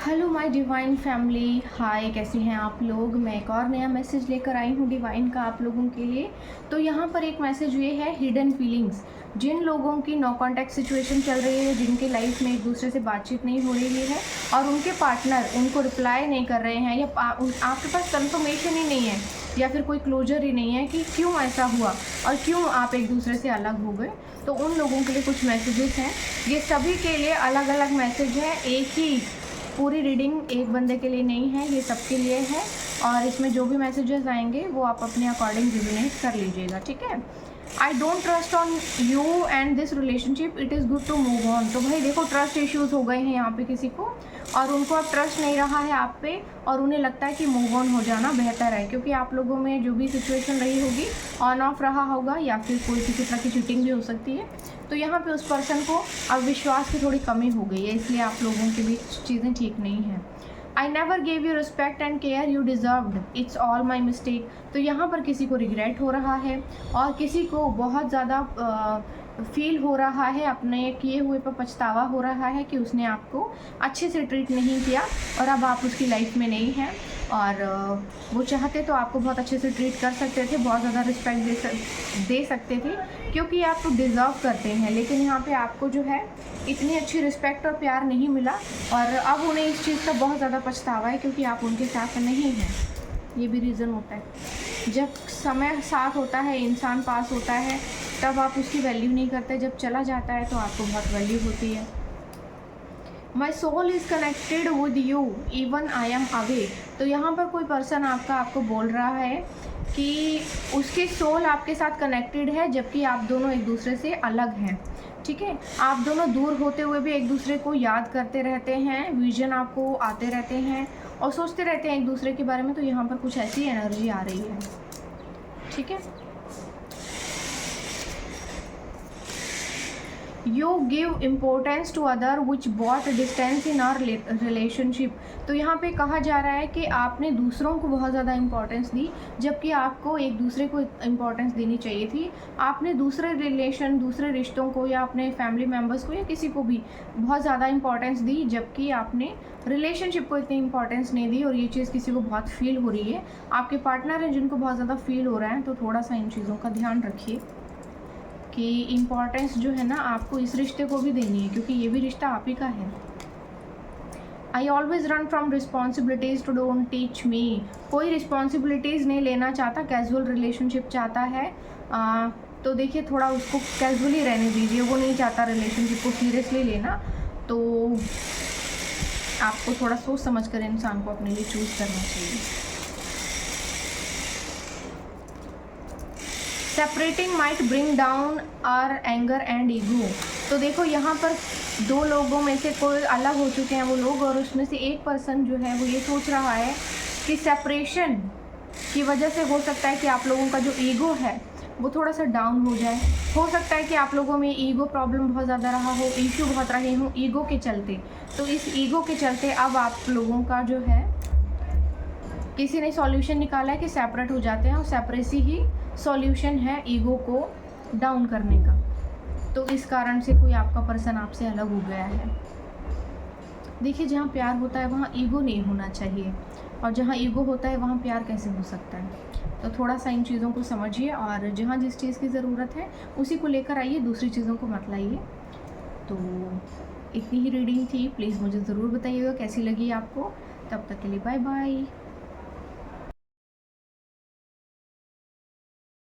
Hello my divine family, हाय, कैसे हैं आप लोग। मैं एक और नया मैसेज लेकर आई हूँ डिवाइन का आप लोगों के लिए। तो यहाँ पर एक मैसेज ये है, हिडन फीलिंग्स। जिन लोगों की नो कॉन्टैक्ट सिचुएशन चल रही है, जिनके लाइफ में एक दूसरे से बातचीत नहीं हो रही है और उनके पार्टनर उनको रिप्लाई नहीं कर रहे हैं या आपके पास कंफर्मेशन ही नहीं है या फिर कोई क्लोजर ही नहीं है कि क्यों ऐसा हुआ और क्यों आप एक दूसरे से अलग हो गए, तो उन लोगों के लिए कुछ मैसेजेस हैं। ये सभी के लिए अलग अलग मैसेज है, एक ही पूरी रीडिंग एक बंदे के लिए नहीं है, ये सबके लिए है। और इसमें जो भी मैसेजेस आएंगे वो आप अपने अकॉर्डिंग रिजोनेट कर लीजिएगा, ठीक है। I don't trust on you and this relationship, it is good to move on. तो भाई देखो, ट्रस्ट इश्यूज़ हो गए हैं यहाँ पे किसी को, और उनको अब ट्रस्ट नहीं रहा है आप पे, और उन्हें लगता है कि मूव ऑन हो जाना बेहतर है, क्योंकि आप लोगों में जो भी सिचुएशन रही होगी ऑन ऑफ रहा होगा या फिर कोई किसी तरह की चीटिंग भी हो सकती है। तो यहाँ पे उस पर्सन को अब विश्वास की थोड़ी कमी हो गई है, इसलिए आप लोगों के बीच चीज़ें ठीक नहीं हैं। I never gave you respect and care you deserved, it's all my mistake. तो यहाँ पर किसी को रिग्रेट हो रहा है और किसी को बहुत ज़्यादा फील हो रहा है, अपने किए हुए पर पछतावा हो रहा है कि उसने आपको अच्छे से ट्रीट नहीं किया और अब आप उसकी लाइफ में नहीं हैं। और वो चाहते तो आपको बहुत अच्छे से ट्रीट कर सकते थे, बहुत ज़्यादा रिस्पेक्ट दे सकते थे, क्योंकि आप तो डिज़र्व करते हैं। लेकिन यहाँ पे आपको जो है इतनी अच्छी रिस्पेक्ट और प्यार नहीं मिला और अब उन्हें इस चीज़ का बहुत ज़्यादा पछतावा है, क्योंकि आप उनके साथ नहीं हैं। ये भी रीज़न होता है, जब समय साथ होता है, इंसान पास होता है, तब आप उसकी वैल्यू नहीं करते, जब चला जाता है तो आपको बहुत वैल्यू होती है। My soul is connected with you even I am away. तो यहाँ पर कोई पर्सन आपको बोल रहा है कि उसकी सोल आपके साथ कनेक्टेड है, जबकि आप दोनों एक दूसरे से अलग हैं, ठीक है। आप दोनों दूर होते हुए भी एक दूसरे को याद करते रहते हैं, विजन आपको आते रहते हैं और सोचते रहते हैं एक दूसरे के बारे में। तो यहाँ पर कुछ ऐसी एनर्जी आ रही है, ठीक है। You give importance to other which brought distance in our relationship. तो यहाँ पे कहा जा रहा है कि आपने दूसरों को बहुत ज़्यादा इम्पोर्टेंस दी, जबकि आपको एक दूसरे को इम्पोर्टेंस देनी चाहिए थी। आपने दूसरे रिश्तों को या अपने फैमिली मेम्बर्स को या किसी को भी बहुत ज़्यादा इम्पोर्टेंस दी, जबकि आपने रिलेशनशिप को इतनी इम्पोर्टेंस नहीं दी। और ये चीज़ किसी को बहुत फील हो रही है, आपके पार्टनर हैं जिनको बहुत ज़्यादा फील हो रहा है। तो थोड़ा सा इन चीज़ों का ध्यान रखिए कि इम्पोर्टेंस जो है ना आपको इस रिश्ते को भी देनी है, क्योंकि ये भी रिश्ता आप ही का है। I always run from responsibilities to don't teach me. कोई रिस्पॉन्सिबिलिटीज़ नहीं लेना चाहता, कैजुअल रिलेशनशिप चाहता है। तो देखिए, थोड़ा उसको कैजुअली रहने दीजिए, वो नहीं चाहता रिलेशनशिप को सीरियसली लेना। तो आपको थोड़ा सोच समझ कर इंसान को अपने लिए चूज़ करना चाहिए। Separating might bring down our anger and ego. तो देखो, यहाँ पर दो लोगों में से कोई अलग हो चुके हैं वो लोग, और उसमें से एक पर्सन जो है वो ये सोच रहा है कि सेपरेशन की वजह से हो सकता है कि आप लोगों का जो ईगो है वो थोड़ा सा डाउन हो जाए। हो सकता है कि आप लोगों में ईगो प्रॉब्लम बहुत ज़्यादा रहा हो, इशू बहुत रहे हों ईगो के चलते। तो इस ईगो के चलते अब आप लोगों का जो है, किसी ने सॉल्यूशन निकाला है कि सेपरेट हो जाते हैं, और सेपरेसी ही सॉल्यूशन है ईगो को डाउन करने का। तो इस कारण से कोई आपका पर्सन आपसे अलग हो गया है। देखिए, जहाँ प्यार होता है वहाँ ईगो नहीं होना चाहिए, और जहाँ ईगो होता है वहाँ प्यार कैसे हो सकता है। तो थोड़ा सा इन चीज़ों को समझिए, और जहाँ जिस चीज़ की ज़रूरत है उसी को लेकर आइए, दूसरी चीज़ों को मत लाइए। तो इतनी ही रीडिंग थी, प्लीज़ मुझे ज़रूर बताइएगा कैसी लगी आपको। तब तक के लिए बाय बाय।